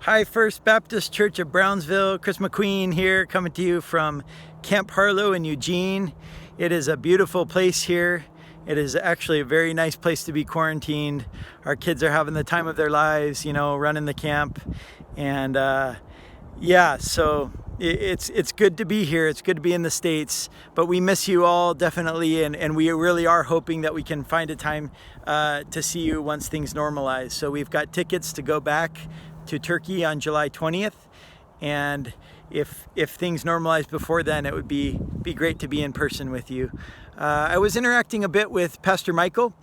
Hi, First Baptist Church of Brownsville. Chris McQueen here, coming to you from Camp Harlow in Eugene. It is a beautiful place here. It is actually a very nice place to be quarantined. Our kids are having the time of their lives, running the camp. And so it's good to be here. It's good to be in the States, but we miss you all definitely. And we really are hoping that we can find a time to see you once things normalize. So we've got tickets to go back to Turkey on July 20th. And if things normalize before then, it would be great to be in person with you. I was interacting a bit with Pastor Michael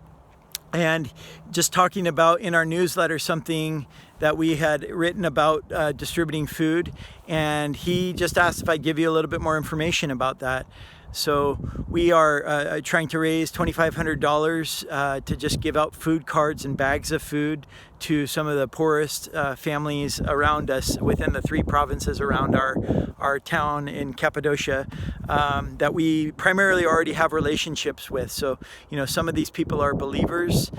and just talking about in our newsletter something that we had written about distributing food, and he just asked if I'd give you a little bit more information about that. So we are trying to raise $2,500 to just give out food cards and bags of food to some of the poorest families around us within the 3 provinces around our town in Cappadocia that we primarily already have relationships with. So, some of these people are believers,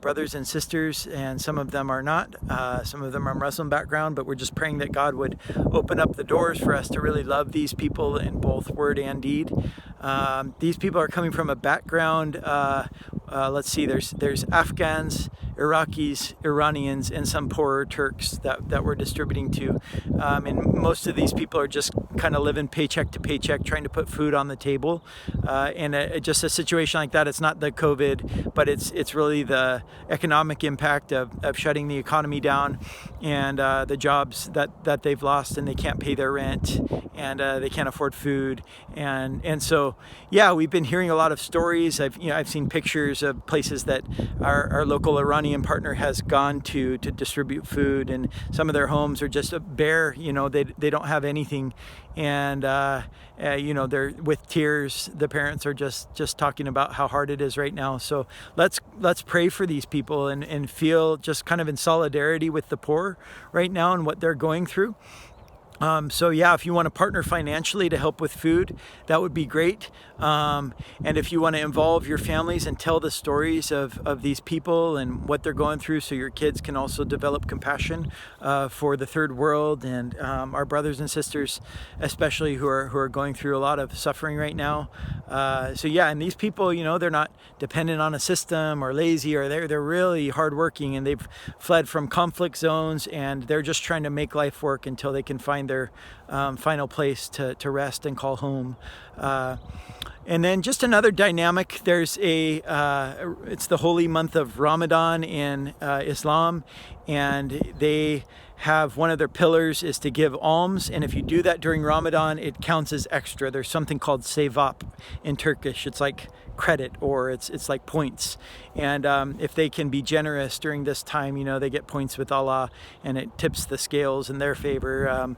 brothers and sisters, and some of them are not. Some of them are Muslim background, but we're just praying that God would open up the doors for us to really love these people in both word and deed. These people are coming from a background, let's see, there's Afghans, Iraqis, Iranians, and some poorer Turks that we're distributing to. And most of these people are just kind of living paycheck to paycheck, trying to put food on the table. And just a situation like that, it's not the COVID, but it's really the economic impact of shutting the economy down and the jobs that they've lost, and they can't pay their rent, and they can't afford food. And so, yeah, we've been hearing a lot of stories. I've seen pictures of places that our local Iranian partner has gone to distribute food, and some of their homes are just bare. They don't have anything, and they're with tears. The parents are just talking about how hard it is right now. So let's pray for these people and feel just kind of in solidarity with the poor right now and what they're going through. If you want to partner financially to help with food, that would be great. And if you want to involve your families and tell the stories of these people and what they're going through, so your kids can also develop compassion for the third world and our brothers and sisters, especially who are going through a lot of suffering right now. And these people, they're not dependent on a system or lazy, or they're really hardworking, and they've fled from conflict zones, and they're just trying to make life work until they can find their final place to rest and call home. And then just another dynamic, there's it's the holy month of Ramadan in Islam, and they have one of their pillars is to give alms, and if you do that during Ramadan, it counts as extra. There's something called sevap in Turkish. It's like credit, or it's like points, and if they can be generous during this time, they get points with Allah, and it tips the scales in their favor.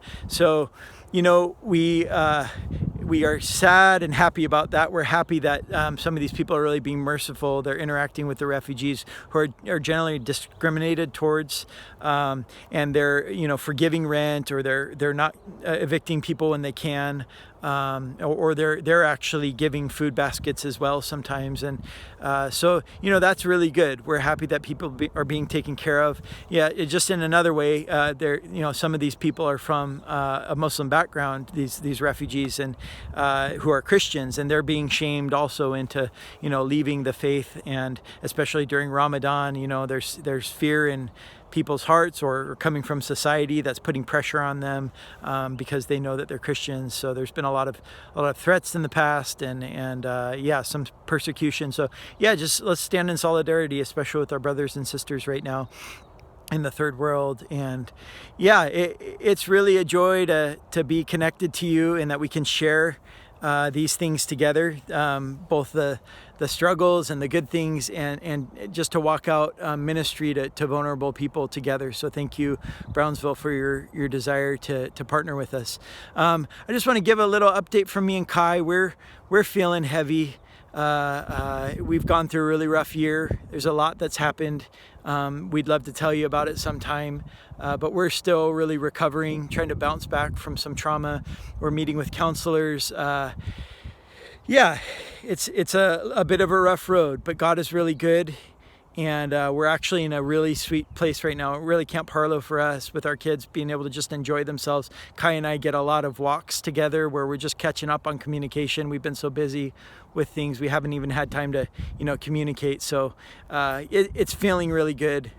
We are sad and happy about that. We're happy that some of these people are really being merciful. They're interacting with the refugees who are generally discriminated towards, and they're forgiving rent, or they're not evicting people when they can, or they're actually giving food baskets as well sometimes. And that's really good. We're happy that people are being taken care of. Just in another way, some of these people are from a Muslim background, these refugees, and who are Christians, and they're being shamed also into leaving the faith. And especially during Ramadan, there's fear in people's hearts, or coming from society that's putting pressure on them because they know that they're Christians. So there's been a lot of threats in the past, and some persecution. So just let's stand in solidarity, especially with our brothers and sisters right now in the third world. And it's really a joy to be connected to you, and that we can share these things together, both the struggles and the good things, and just to walk out ministry to vulnerable people together. So thank you, Brownsville, for your desire to partner with us. I just want to give a little update from me and Kai. We're feeling heavy. We've gone through a really rough year. There's a lot that's happened. We'd love to tell you about it sometime, but we're still really recovering, trying to bounce back from some trauma. We're meeting with counselors. It's a bit of a rough road, but God is really good. And we're actually in a really sweet place right now, really Camp Harlow for us, with our kids being able to just enjoy themselves. Kai and I get a lot of walks together where we're just catching up on communication. We've been so busy with things, we haven't even had time to, communicate. So it's feeling really good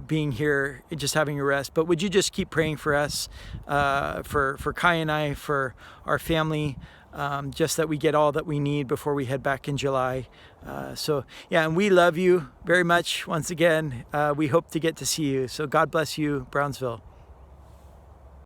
being here, just having a rest. But would you just keep praying for us, for Kai and I, for our family, just that we get all that we need before we head back in July. So yeah, and we love you very much. Once again, we hope to get to see you. So God bless you, Brownsville.